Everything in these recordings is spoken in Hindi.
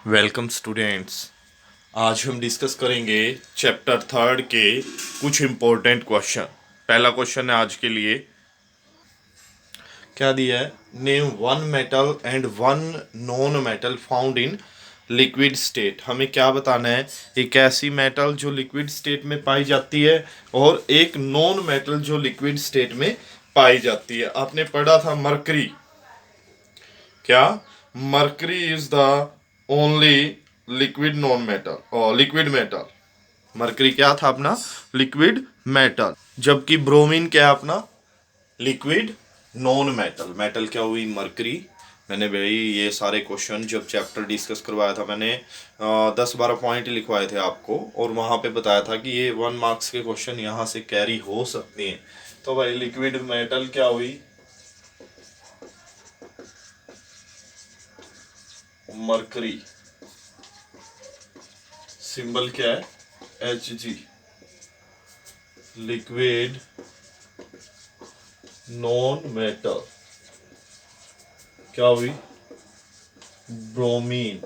Welcome students. आज हम डिस्कस करेंगे चैप्टर थर्ड के कुछ इम्पोर्टेंट क्वेश्चन। पहला क्वेश्चन है आज के लिए, क्या दिया है? Name one metal and one non metal found in liquid state. हमें क्या बताना है? एक ऐसी मेटल जो लिक्विड स्टेट में पाई जाती है और एक नॉन मेटल जो लिक्विड स्टेट में पाई जाती है। आपने पढ़ा था मरकरी। क्या? Mercury is the only liquid non metal और लिक्विड मेटल। मरकरी क्या था अपना? Liquid metal. जबकि ब्रोमीन क्या है अपना? Liquid non metal. मेटल क्या हुई? मरकरी। मैंने भाई ये सारे क्वेश्चन जब चैप्टर डिस्कस करवाया था, मैंने 10-12 पॉइंट लिखवाए थे आपको, और वहां पे बताया था कि ये 1 मार्क्स के क्वेश्चन यहाँ से कैरी हो सकते हैं। तो भाई लिक्विड मेटल क्या हुई? मरकरी। सिंबल क्या है? Hg। लिक्विड नॉन मेटल क्या हुई? ब्रोमीन।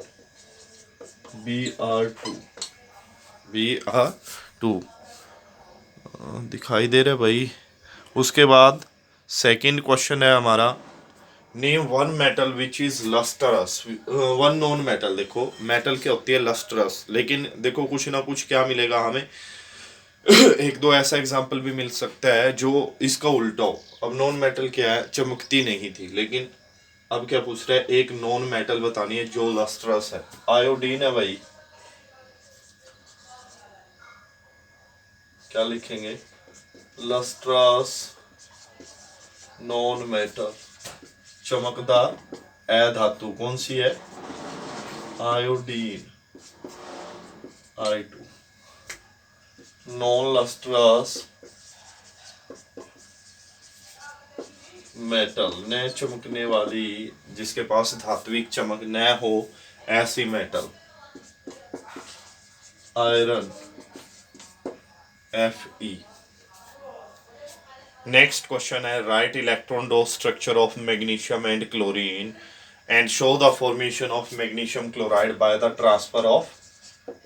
Br2। Br2 दिखाई दे रहा है भाई। उसके बाद सेकंड क्वेश्चन है हमारा, name one metal which is lustrous. One non metal. देखो मेटल क्या होती है? लस्टरस। लेकिन देखो कुछ ना कुछ क्या मिलेगा हमें एक दो ऐसा एग्जाम्पल भी मिल सकता है जो इसका उल्टा हो। अब नॉन मेटल क्या है? चमकती नहीं थी। लेकिन अब क्या पूछ रहा है? एक नॉन मेटल बतानी है जो लस्ट्रस है। आयोडीन है भाई। क्या लिखेंगे? Lustrous non metal. चमकदार अधातु कौन सी है? Iodine. I2। Non lustrous metal, न चमकने वाली, जिसके पास धात्विक चमक न हो, ऐसी metal. Iron Fe। Next question है, write electron dot structure of magnesium and chlorine and show the formation of magnesium chloride by the transfer of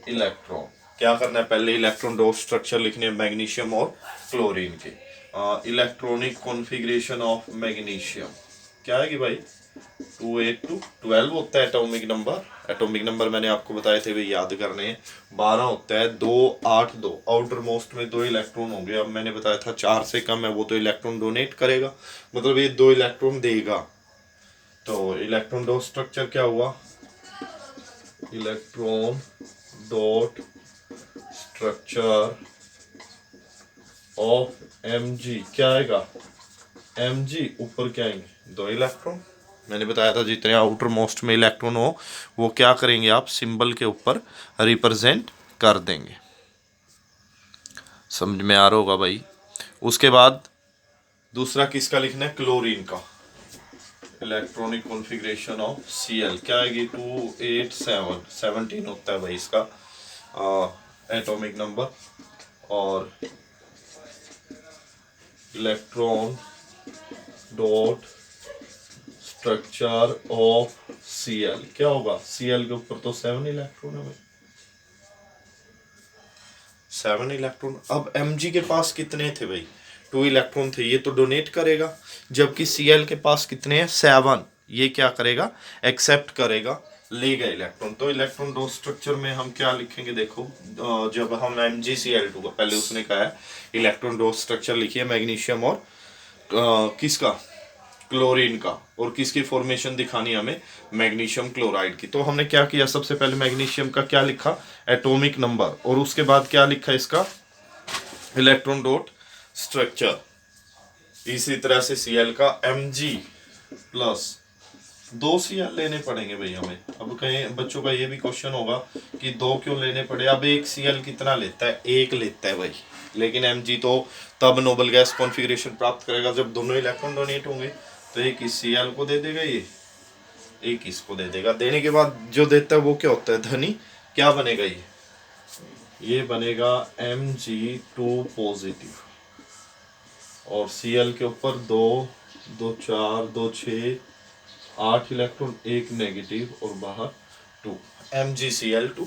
electron. क्या करना है? पहले इलेक्ट्रॉन डोट स्ट्रक्चर लिखने हैं मैग्नीशियम और क्लोरीन के। इलेक्ट्रॉनिक कॉन्फ़िगरेशन ऑफ मैग्नीशियम क्या है कि भाई 2 8 2 12 होता है एटॉमिक नंबर। एटॉमिक नंबर मैंने आपको बताए थे, वे याद करने हैं। 12 होता है, 2 8 2। आउटर मोस्ट में 2 इलेक्ट्रॉन होंगे। अब मैंने बताया था 4 से कम है वो तो इलेक्ट्रॉन डोनेट करेगा, मतलब ये 2 इलेक्ट्रॉन देगा। तो इलेक्ट्रॉन डॉट स्ट्रक्चर क्या हुआ? Electron dot structure of Mg क्या आएगा? Mg ऊपर क्या आएंगे? 2 इलेक्ट्रॉन। मैंने बताया था जितने आउटर मोस्ट में इलेक्ट्रॉन हो वो क्या करेंगे? आप सिंबल के ऊपर रिप्रेजेंट कर देंगे। समझ में आ रहा होगा भाई। उसके बाद दूसरा किसका लिखना है? क्लोरीन का। इलेक्ट्रॉनिक कॉन्फ़िगरेशन ऑफ Cl क्या आएगी? 2 8 7 17 होता है भाई इसका एटॉमिक नंबर। और electron dot structure of Cl क्या होगा? Cl के ऊपर तो 7 इलेक्ट्रॉन है भाई। 7 इलेक्ट्रॉन। अब Mg के पास कितने थे भाई? 2 इलेक्ट्रॉन थे, ये तो डोनेट करेगा। जबकि Cl के पास कितने हैं? 7। ये क्या करेगा? एक्सेप्ट करेगा, लेगा इलेक्ट्रॉन। तो इलेक्ट्रॉन डोट स्ट्रक्चर में हम क्या लिखेंगे? देखो जब हम MgCl2 का, पहले उसने कहा है इलेक्ट्रॉन डोट स्ट्रक्चर लिखिए मैग्नीशियम और किसका? क्लोरीन का। और किसकी फॉर्मेशन दिखानी हमें? मैग्नीशियम क्लोराइड की। तो हमने क्या किया? सबसे पहले मैग्नीशियम का क्या लिखा? Atomic number. और उसके बाद क्या लिखा? इसका इलेक्ट्रॉन डॉट स्ट्रक्चर। इसी तरह से Cl का Mg प्लस 2 Cl लेने पड़ेंगे भाई हमें। अब कहीं बच्चों का ये भी क्वेश्चन होगा कि 2 क्यों लेने पड़े? अब एक Cl कितना लेता है? 1 लेता है भाई। लेकिन Mg तो तब नोबल गैस कॉन्फ़िगरेशन प्राप्त करेगा जब दोनों इलेक्ट्रॉन डोनेट होंगे। तो एक इस Cl को दे देगा, ये एक इसको दे देगा। देने के बाद जो देता है वो क्या होता है? धनी। क्या बनेगा? ये बनेगा Mg2 पॉजिटिव। और Cl के ऊपर 2 2 4 2 6 8 इलेक्ट्रॉन, एक नेगेटिव और बाहर 2 MgCl2।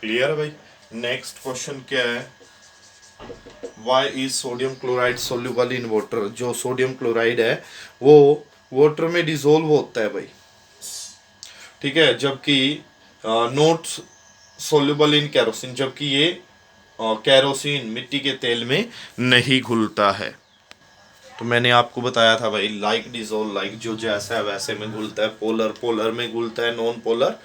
क्लियर है भाई। नेक्स्ट क्वेश्चन क्या है, why is sodium chloride soluble in water. जो सोडियम क्लोराइड है वो वाटर में डिजोल्व होता है भाई, ठीक है, जबकि नोट सोल्यूबल इन कैरोसिन, जबकि ये कैरोसिन मिट्टी के तेल में नहीं घुलता है। तो मैंने आपको बताया था भाई, लाइक डिजोल्व लाइक, जो जैसा है वैसे में घुलता है। पोलर पोलर में घुलता है, नॉन पोलर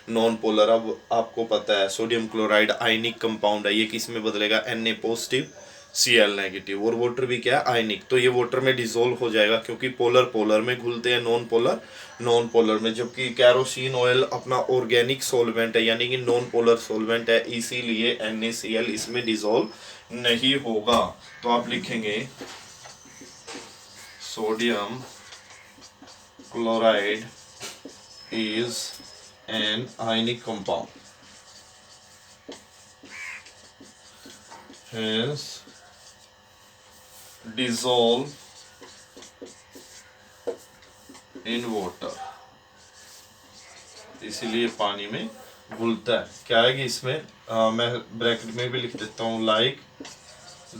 नॉन पोलर। अब आपको पता है सोडियम क्लोराइड आयनिक कंपाउंड है, ये किस में बदलेगा, Na पॉजिटिव Cl नेगेटिव। और वाटर भी क्या है, आयनिक, तो ये वाटर में डिजोल्व हो जाएगा, क्योंकि पोलर पोलर में घुलते हैं, नॉन पोलर नॉन पोलर में। जबकि कैरोसिन ऑयल अपना ऑर्गेनिक सोलवेंट है, यानी कि नॉन पोलर सोलवेंट है, इसीलिए NaCl इसमें डिजोल्व नहीं होगा। तो आप लिखेंगे sodium chloride is an ionic compound, hence dissolve in water, इसीलिए पानी में घुलता है। क्या है कि इसमें मैं ब्रैकेट में भी लिख देता हूँ, लाइक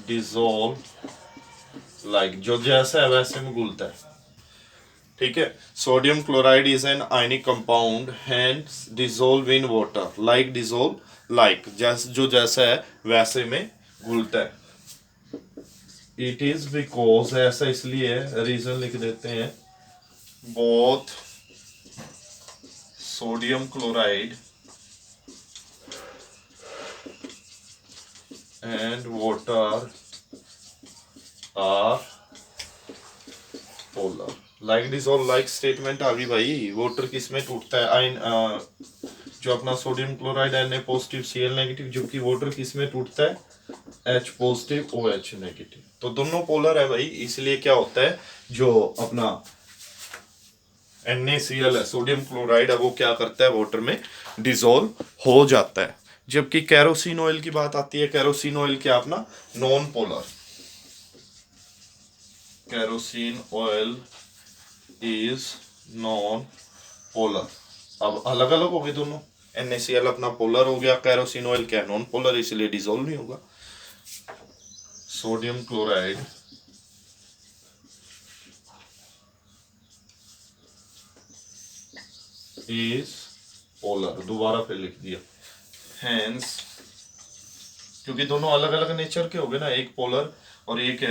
डिजोल्व लाइक, जो जैसा है वैसे में घुलता है, ठीक है। Sodium chloride is an ionic compound, hence dissolve in water, like dissolve like, जो जैसा है वैसे में घुलता है। इट इज बिकॉज, ऐसा इसलिए है, रीजन लिख देते हैं, both sodium chloride and water are polar. Like dissolve like statement आ गई भाई। वाटर किस में टूटता है, आयन जो अपना sodium chloride Na positive Cl negative, जबकि वाटर किस में टूटता है, H पॉजिटिव OH नेगेटिव। तो दोनों पोलर है भाई, इसलिए क्या होता है, जो अपना NaCl है, सोडियम क्लोराइड है, वो क्या करता है, वाटर में डिजोल्व हो जाता है। जबकि कैरोसिन ऑयल की बात आती है, कैरोसिन ऑयल क्या अपना non polar, kerosene oil is non polar. अब अलग अलग हो गए दोनों, NaCl अपना पोलर हो गया, कैरोसिन ऑयल क्या नॉन पोलर, इसलिए डिसॉल्व नहीं होगा। सोडियम क्लोराइड इज पोलर, दोबारा फिर लिख दिया, हैंस, क्योंकि दोनों अलग अलग नेचर के हो गए ना, एक पोलर और एक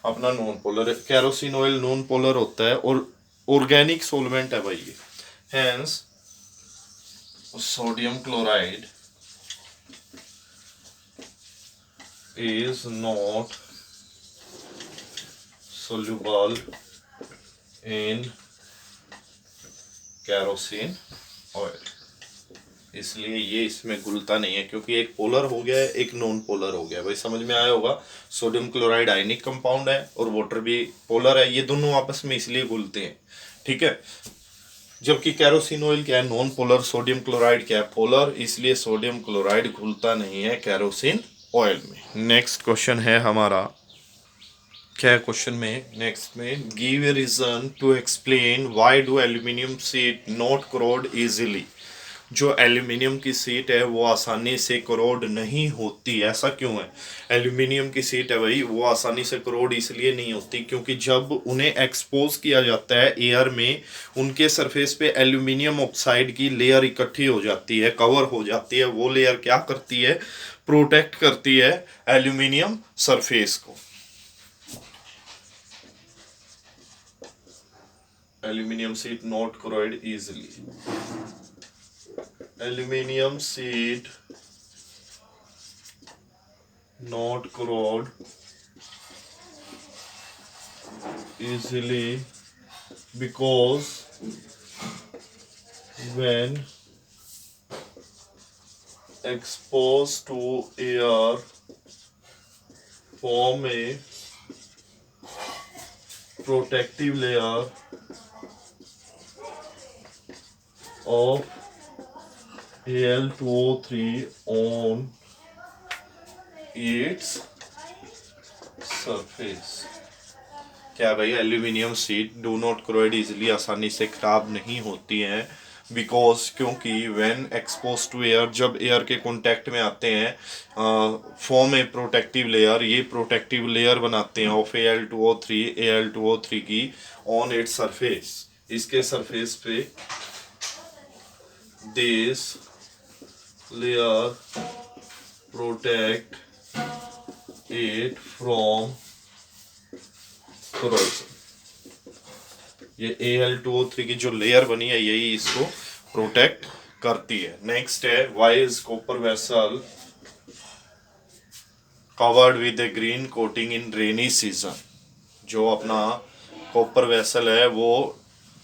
अपना non polar. Kerosene oil non polar होता है और ऑर्गेनिक सोलवेंट है भाई ये, hence sodium chloride is not soluble in kerosene oil, इसलिए ये इसमें घुलता नहीं है, क्योंकि एक पोलर हो गया है, एक नॉन पोलर हो गया है। भाई समझ में आया होगा, सोडियम क्लोराइड आयनिक कंपाउंड है और वाटर भी पोलर है, ये दोनों आपस में इसलिए घुलते हैं, ठीक है। जबकि कैरोसिन ऑयल क्या है, नॉन पोलर, सोडियम क्लोराइड क्या है, पोलर, इसलिए सोडियम क्लोराइड घुलता नहीं है कैरोसिन ऑयल में। नेक्स्ट क्वेश्चन है हमारा, क्या है क्वेश्चन में, नेक्स्ट में, give a reason to explain why do aluminium sheet not corrode easily. जो एल्यूमिनियम की सीट है वो आसानी से करोड नहीं होती, ऐसा क्यों है। एल्यूमिनियम की सीट है भाई, वो आसानी से करोड इसलिए नहीं होती क्योंकि जब उन्हें एक्सपोज किया जाता है एयर में, उनके सरफेस पे एल्यूमिनियम ऑक्साइड की लेयर इकट्ठी हो जाती है, कवर हो जाती है। वो लेयर क्या करती है, प्रोटेक्ट करती है एल्यूमिनियम सरफेस को। Aluminium sheet not corrode easily, aluminium seat not corrode easily because when exposed to air form a protective layer of Al2O3 on its surface। क्या भाई, aluminium seat do not crore easily, आसानी से खराब नहीं होती हैं, बिकॉज क्योंकि व्हेन एक्सपोज टू एयर, जब एयर के कांटेक्ट में आते हैं, फॉर्म ए प्रोटेक्टिव लेयर, ये प्रोटेक्टिव लेयर बनाते हैं ऑफ Al2O3 की ऑन इट्स सरफेस, इसके सरफेस पे this layer protect it from corrosion। ये Al2O3 की जो लेयर बनी है यही इसको प्रोटेक्ट करती है। नेक्स्ट है why is copper vessel covered with A green coating in rainy season. जो अपना कॉपर वेसल है वो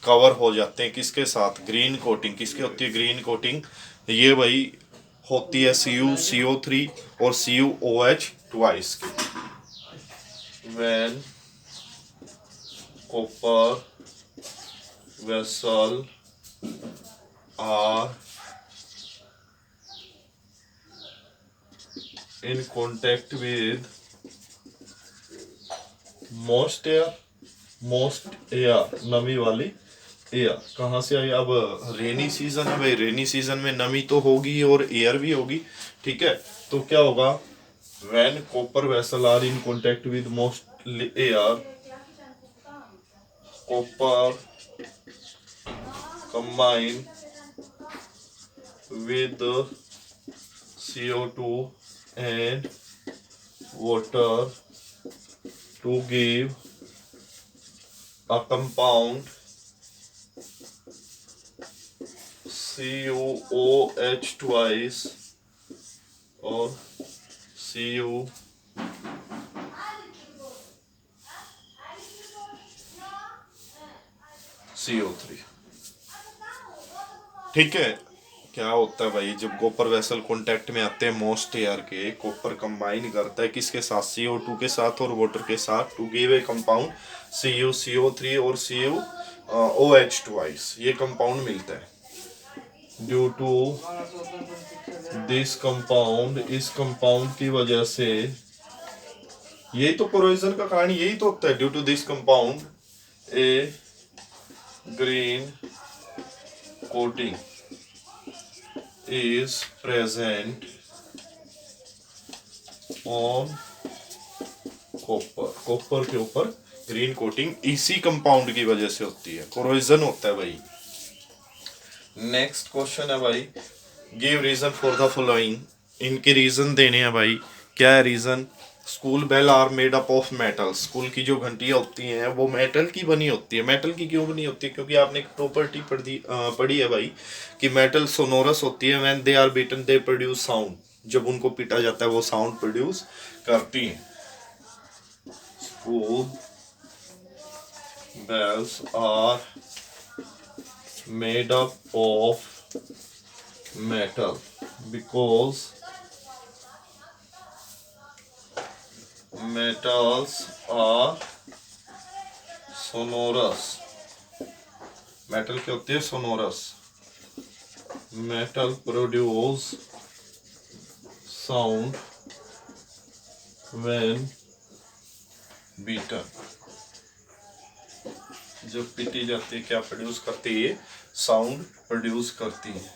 कवर हो जाते हैं किसके साथ, ग्रीन कोटिंग। किसकी होती है ग्रीन कोटिंग, ये भाई होती है CuCO3 और CuOH ट्वाइस की। When copper vessel are in contact with moist air, नमी वाली एयर। कहाँ से आई, अब रेनी सीजन है भाई, रेनी सीजन में नमी तो होगी और एयर भी होगी, ठीक है। तो क्या होगा, when copper vessel are in contact with moist air, copper combine with the CO2 and water to give a compound CuOH twice or CuCO3, ठीक है। क्या होता है भाई, जब कॉपर वेसल कांटेक्ट में आते हैं मोस्ट एयर के, कॉपर कंबाइन करता है किसके साथ, CO2 के साथ और वाटर के साथ, to give a compound CuCO3 और CuOH ट्वाइस, ये कंपाउंड मिलता है। ड्यू टू दिस कंपाउंड, इस कंपाउंड की वजह से, यही तो कोरोजन का कारण यही तो होता है। Due to this compound a green coating is present on copper के ऊपर ग्रीन कोटिंग इसी कंपाउंड की वजह से होती है, कोरोजन होता है भाई। नेक्स्ट क्वेश्चन है भाई, give reason for the following, इनके रीजन देने हैं भाई। क्या है reason, school bell are made up of metal, school की जो घंटियां होती हैं वो मेटल की बनी होती है। मेटल की क्यों बनी होती है, क्योंकि आपने एक प्रॉपर्टी पढ़ी है भाई कि मेटल सोनोरस होती है, when they are beaten they produce sound, जब उनको पीटा जाता है वो साउंड प्रोड्यूस करती हैं। School bells are made up of metal because metals are sonorous, metal क्या होती है sonorous, metal produce sound when beaten, जब पीटी जाती है क्या प्रोड्यूस करती है, साउंड प्रोड्यूस करती है।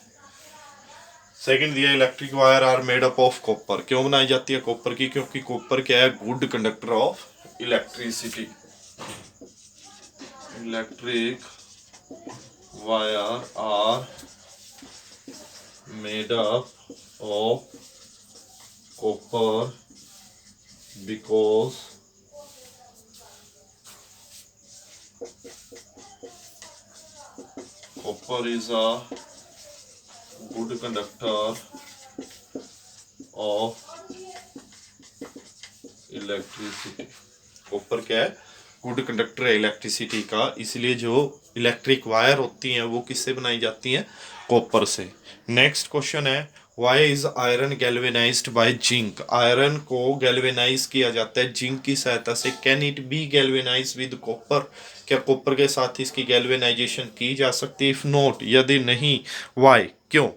सेकेंड दिया, electric wire are made up of copper, क्यों बनाई जाती है कॉपर की, क्योंकि कॉपर क्या है, good conductor of electricity. Electric wire are made up of copper because copper is a good conductor of electricity. Copper क्या है, गुड कंडक्टर है इलेक्ट्रिसिटी का, इसलिए जो इलेक्ट्रिक वायर होती हैं वो किससे बनाई जाती हैं, कॉपर से। नेक्स्ट क्वेश्चन है, why is iron galvanised by zinc, iron को गैल्वेनाइज किया जाता है जिंक की सहायता से। Can it be galvanise with copper, क्या कॉपर के साथ इसकी गैल्वेनाइजेशन की जा सकती है, इफ नॉट, यदि नहीं, व्हाई, क्यों।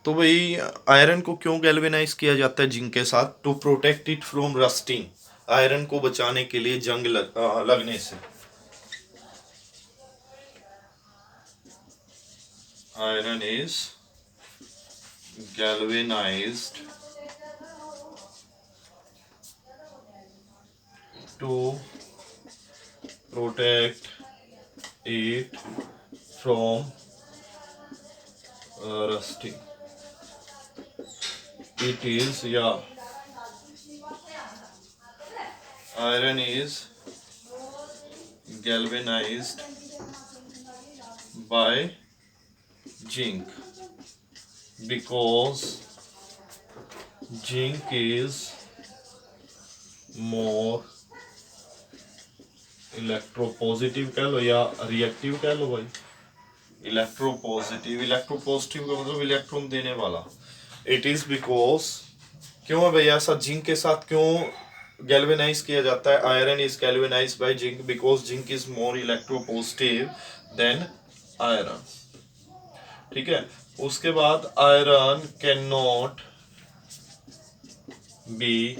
तो भाई आयरन को क्यों गैल्वेनाइज किया जाता है जिंक के साथ, to protect it from rusting, iron को बचाने के लिए जंग लगने से। iron is galvanized to protect it from rusting. It is, yeah, iron is galvanized by zinc because zinc is more electropositive कह लो या रिएक्टिव कह लो भाई, इलेक्ट्रोपॉजिटिव, इलेक्ट्रोपॉजिटिव का मतलब इलेक्ट्रॉन देने वाला। इट इज बिकॉज, क्यों है भैया ऐसा जिंक के साथ क्यों गैल्वेनाइज किया जाता है? Iron is galvanise by zinc because zinc is more electropositive than iron. ठीक है, उसके बाद iron can not be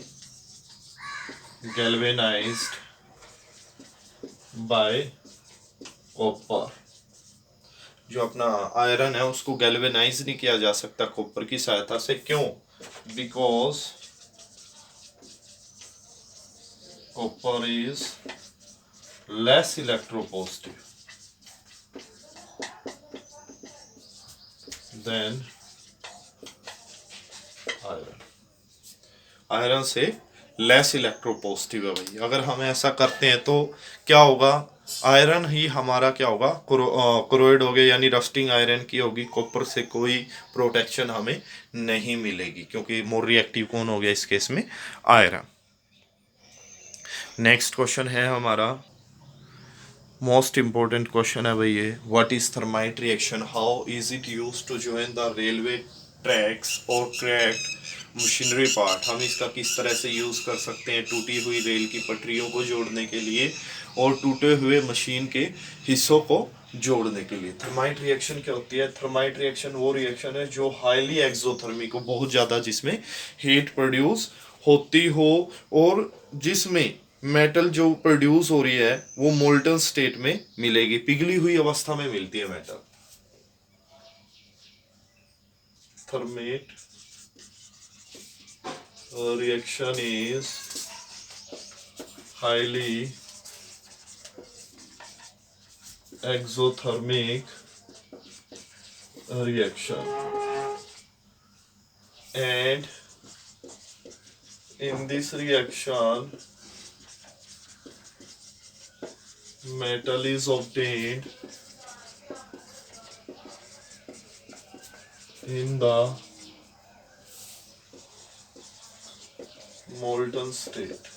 galvanised by copper. जो अपना आयरन है उसको गैल्वेनाइज नहीं किया जा सकता कॉपर की सहायता से। क्यों? Because copper is less electropositive than iron. Iron से लेस इलेक्ट्रोपॉजिटिव है भाई। अगर हम ऐसा करते हैं तो क्या होगा? आयरन ही हमारा क्या होगा? क्रोइड हो गया, यानी रस्टिंग आयरन की होगी। कॉपर से कोई प्रोटेक्शन हमें नहीं मिलेगी क्योंकि मोर रिएक्टिव कौन हो गया इस केस में? आयरन। नेक्स्ट क्वेश्चन है हमारा मोस्ट इंपॉर्टेंट क्वेश्चन है भाई ये, what is thermite reaction, how is it used to join the railway tracks और क्रैक्ड मशीनरी पार्ट। हम इसका किस तरह से यूज़ कर सकते हैं टूटी हुई रेल की पटरियों को जोड़ने के लिए और टूटे हुए मशीन के हिस्सों को जोड़ने के लिए। थर्माइट रिएक्शन क्या होती है? थर्माइट रिएक्शन वो रिएक्शन है जो हाईली एक्सोथर्मिक हो, बहुत ज़्यादा जिसमें हीट प्रोड्यूस होती हो और जिसमें मेटल जो प्रोड्यूस हो रही है वो मोल्टन स्टेट में मिलेगी, पिघली हुई अवस्था में मिलती है metal. Thermite reaction is highly exothermic reaction, and in this reaction metal is obtained in the molten state.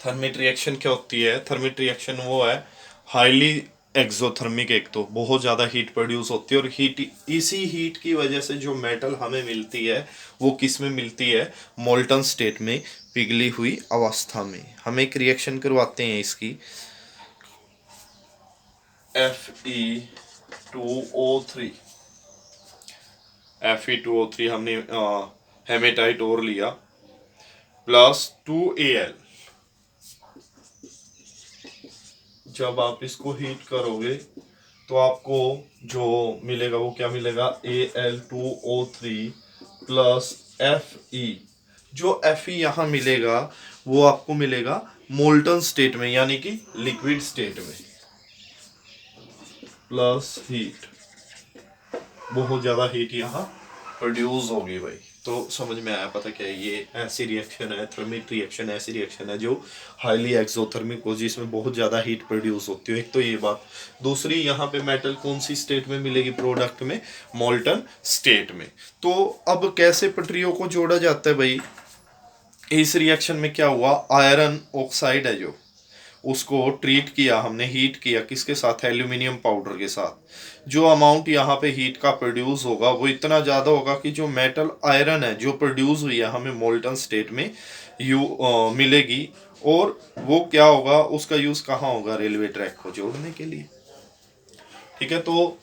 Thermite reaction क्या होती है? थर्मिट रिएक्शन वो है हाईली एक्सोथर्मिक, एक तो बहुत ज़्यादा हीट प्रोड्यूस होती है और हीट, इसी हीट की वजह से जो मेटल हमें मिलती है वो किस में मिलती है? मोल्टन स्टेट में, पिघली हुई अवस्था में। हम एक रिएक्शन करवाते हैं इसकी, Fe2O3। Fe2O3 हमने हेमेटाइट और लिया प्लस 2Al। जब आप इसको हीट करोगे तो आपको जो मिलेगा वो क्या मिलेगा? Al2O3 plus Fe। जो Fe यहाँ मिलेगा वो आपको मिलेगा मोल्टन स्टेट में, यानी कि लिक्विड स्टेट में, प्लस हीट, बहुत ज़्यादा हीट यहाँ प्रोड्यूस होगी भाई। तो समझ में आया? पता क्या है? ये ऐसी रिएक्शन है, थर्मिक रिएक्शन ऐसी रिएक्शन है जो हाईली एक्सोथर्मिक हो, जिसमें बहुत ज़्यादा हीट प्रोड्यूस होती है। एक तो ये बात। दूसरी, यहाँ पे मेटल कौन सी स्टेट में मिलेगी प्रोडक्ट में? मोल्टन स्टेट में। तो अब कैसे पटरियों को जोड़ा जाता है भाई? इस रिएक्शन में क्या हुआ? आयरन ऑक्साइड है जो, उसको ट्रीट किया हमने, हीट किया किसके साथ? एल्यूमिनियम पाउडर के साथ। जो अमाउंट यहाँ पे हीट का प्रोड्यूस होगा वो इतना ज़्यादा होगा कि जो मेटल आयरन है जो प्रोड्यूस हुई है हमें मोल्टन स्टेट में मिलेगी। और वो क्या होगा? उसका यूज़ कहाँ होगा? रेलवे ट्रैक को जोड़ने के लिए। ठीक है, तो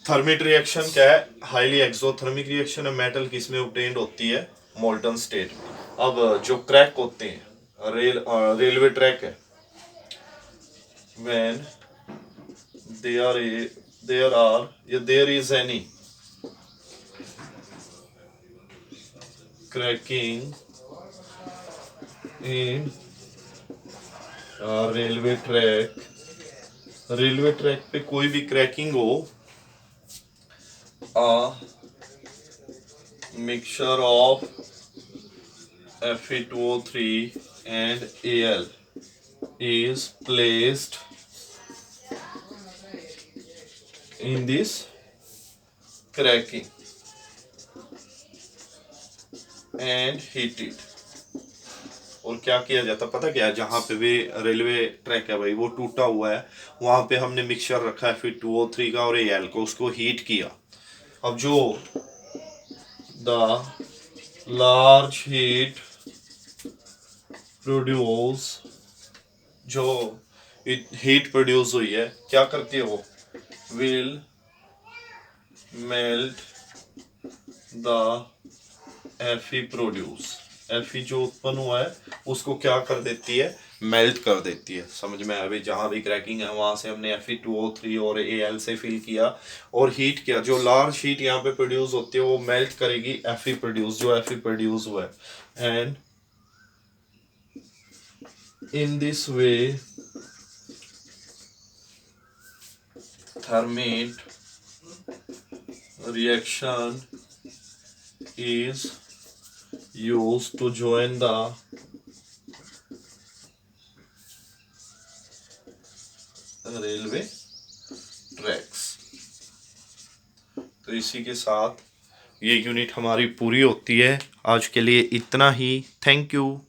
थर्मिट रिएक्शन क्या है? हाईली एक्सोथर्मिक रिएक्शन है। मेटल किस में ऑब्टेन्ड होती है? मोल्टन स्टेट में। अब जो क्रैक होते हैं, रेलवे ट्रैक है, when there is any cracking in railway track पे कोई भी क्रैकिंग हो, a mixture of Fe2O3 and Al is placed in this cracking and heated। और क्या किया जाता पता क्या, जहाँ पे भी रेलवे ट्रैक है भाई वो टूटा हुआ है, वहां पे हमने मिक्सचर रखा है Fe2O3 का और Al को, उसको हीट किया। अब जो द लार्ज हीट प्रोड्यूस, जो हीट प्रोड्यूस हुई है क्या करती है वो, will melt the Fe produce, Fe जो उत्पन्न हुआ है उसको क्या कर देती है, मेल्ट कर देती है। समझ में अभी जहाँ भी क्रैकिंग है वहां से हमने Fe2O3 और Al से फिल किया और हीट किया, जो लार्ज हीट यहाँ पे प्रोड्यूस होती है वो मेल्ट करेगी Fe प्रोड्यूस, जो Fe प्रोड्यूस हुआ है। And in this way thermate reaction is used to join the railway tracks. तो इसी के साथ ये यूनिट हमारी पूरी होती है। आज के लिए इतना ही। Thank you.